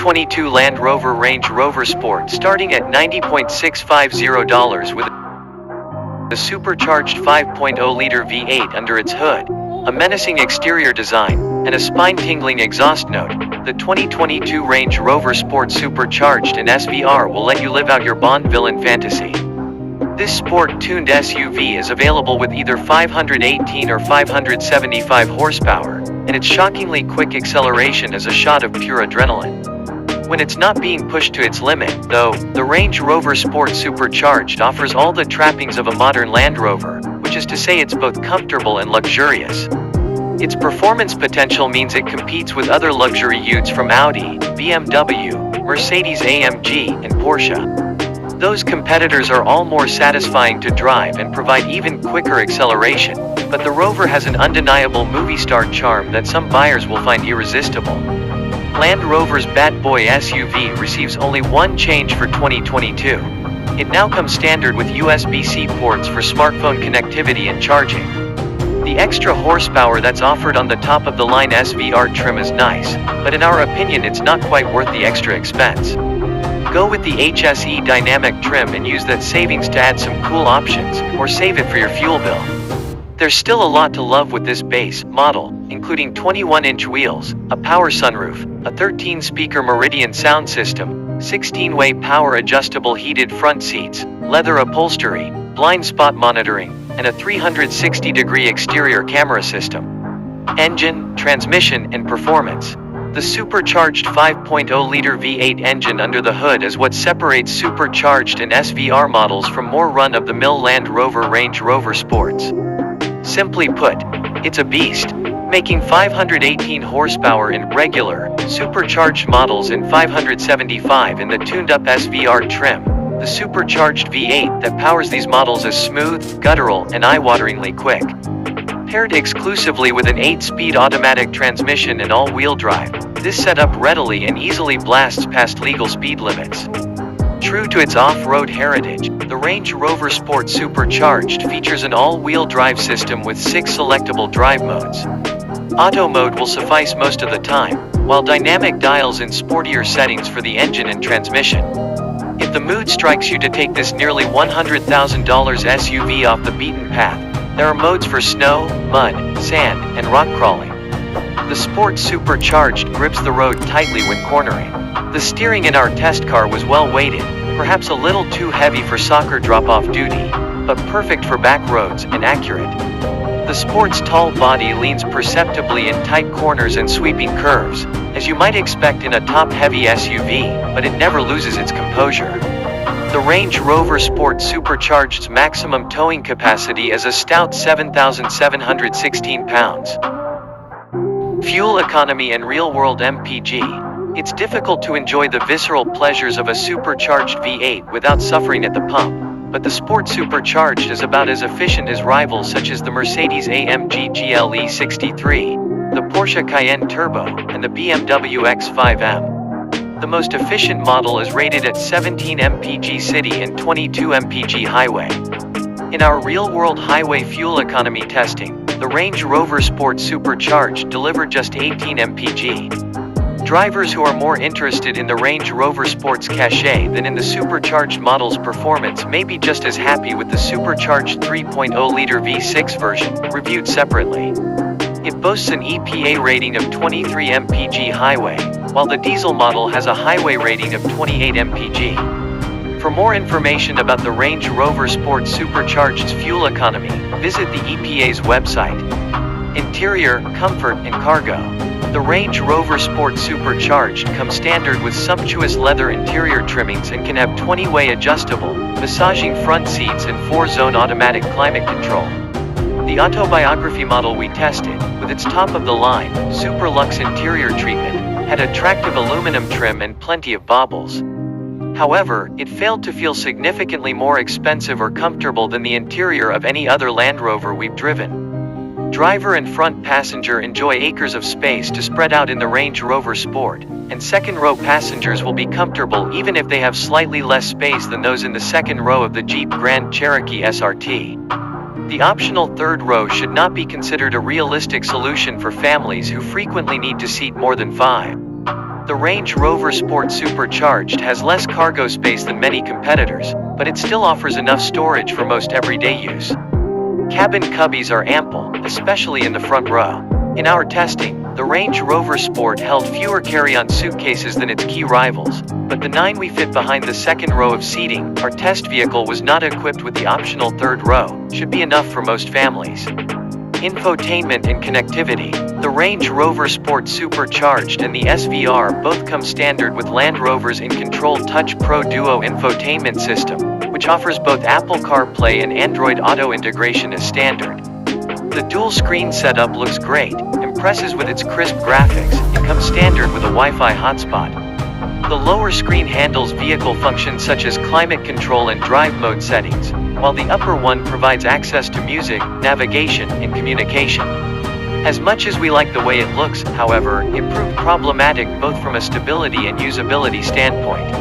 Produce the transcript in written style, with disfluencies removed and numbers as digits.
2022 Land Rover Range Rover Sport starting at $90,650 with a supercharged 5.0-liter V8 under its hood, a menacing exterior design, and a spine-tingling exhaust note. The 2022 Range Rover Sport Supercharged in SVR will let you live out your Bond villain fantasy. This sport-tuned SUV is available with either 518 or 575 horsepower, and its shockingly quick acceleration is a shot of pure adrenaline. When it's not being pushed to its limit, though, the Range Rover Sport Supercharged offers all the trappings of a modern Land Rover, which is to say it's both comfortable and luxurious. Its performance potential means it competes with other luxury utes from Audi, BMW, Mercedes-AMG, and Porsche. Those competitors are all more satisfying to drive and provide even quicker acceleration, but the Rover has an undeniable movie star charm that some buyers will find irresistible. Land Rover's Bat Boy SUV receives only one change for 2022. It now comes standard with USB-C ports for smartphone connectivity and charging. The extra horsepower that's offered on the top-of-the-line SVR trim is nice, but in our opinion it's not quite worth the extra expense. Go with the HSE dynamic trim and use that savings to add some cool options, or save it for your fuel bill. There's still a lot to love with this base model, including 21-inch wheels, a power sunroof, a 13-speaker Meridian sound system, 16-way power-adjustable heated front seats, leather upholstery, blind spot monitoring, and a 360-degree exterior camera system. Engine, transmission, and performance. The supercharged 5.0-liter V8 engine under the hood is what separates supercharged and SVR models from more run-of-the-mill Land Rover Range Rover Sports. Simply put, it's a beast, making 518 horsepower in regular, supercharged models and 575 in the tuned-up SVR trim. The supercharged V8 that powers these models is smooth, guttural, and eye-wateringly quick. Paired exclusively with an 8-speed automatic transmission and all-wheel drive, this setup readily and easily blasts past legal speed limits. True to its off-road heritage, the Range Rover Sport Supercharged features an all-wheel drive system with 6 selectable drive modes. Auto mode will suffice most of the time, while dynamic dials in sportier settings for the engine and transmission. If the mood strikes you to take this nearly $100,000 SUV off the beaten path, there are modes for snow, mud, sand, and rock crawling. The Sport Supercharged grips the road tightly when cornering. The steering in our test car was well weighted, perhaps a little too heavy for soccer drop-off duty, but perfect for back roads and accurate. The Sport's tall body leans perceptibly in tight corners and sweeping curves, as you might expect in a top-heavy SUV, but it never loses its composure. The Range Rover Sport Supercharged's maximum towing capacity is a stout 7,716 pounds. Fuel economy and real-world MPG. It's difficult to enjoy the visceral pleasures of a supercharged V8 without suffering at the pump, but the Sport Supercharged is about as efficient as rivals such as the Mercedes-AMG GLE 63, the Porsche Cayenne Turbo, and the BMW X5M. The most efficient model is rated at 17 mpg city and 22 mpg highway. In our real-world highway fuel economy testing, the Range Rover Sport Supercharged delivered just 18 mpg. Drivers who are more interested in the Range Rover Sport's cachet than in the supercharged model's performance may be just as happy with the supercharged 3.0-liter V6 version, reviewed separately. It boasts an EPA rating of 23 mpg highway, while the diesel model has a highway rating of 28 mpg. For more information about the Range Rover Sport Supercharged's fuel economy, visit the EPA's website. Interior, comfort, and cargo. The Range Rover Sport Supercharged comes standard with sumptuous leather interior trimmings and can have 20-way adjustable, massaging front seats and 4-zone automatic climate control. The autobiography model we tested, with its top-of-the-line, super luxe interior treatment, had attractive aluminum trim and plenty of baubles. However, it failed to feel significantly more expensive or comfortable than the interior of any other Land Rover we've driven. Driver and front passenger enjoy acres of space to spread out in the Range Rover Sport, and second-row passengers will be comfortable even if they have slightly less space than those in the second row of the Jeep Grand Cherokee SRT. The optional third row should not be considered a realistic solution for families who frequently need to seat more than 5. The Range Rover Sport Supercharged has less cargo space than many competitors, but it still offers enough storage for most everyday use. Cabin cubbies are ample, especially in the front row. In our testing, the Range Rover Sport held fewer carry-on suitcases than its key rivals, but the 9 we fit behind the second row of seating, our test vehicle was not equipped with the optional third row, should be enough for most families. Infotainment and connectivity. The Range Rover Sport Supercharged and the SVR both come standard with Land Rover's InControl Touch Pro Duo infotainment system, which offers both Apple CarPlay and Android Auto integration as standard. The dual-screen setup looks great, impresses with its crisp graphics, and comes standard with a Wi-Fi hotspot. The lower screen handles vehicle functions such as climate control and drive mode settings, while the upper one provides access to music, navigation, and communication. As much as we like the way it looks, however, it proved problematic both from a stability and usability standpoint.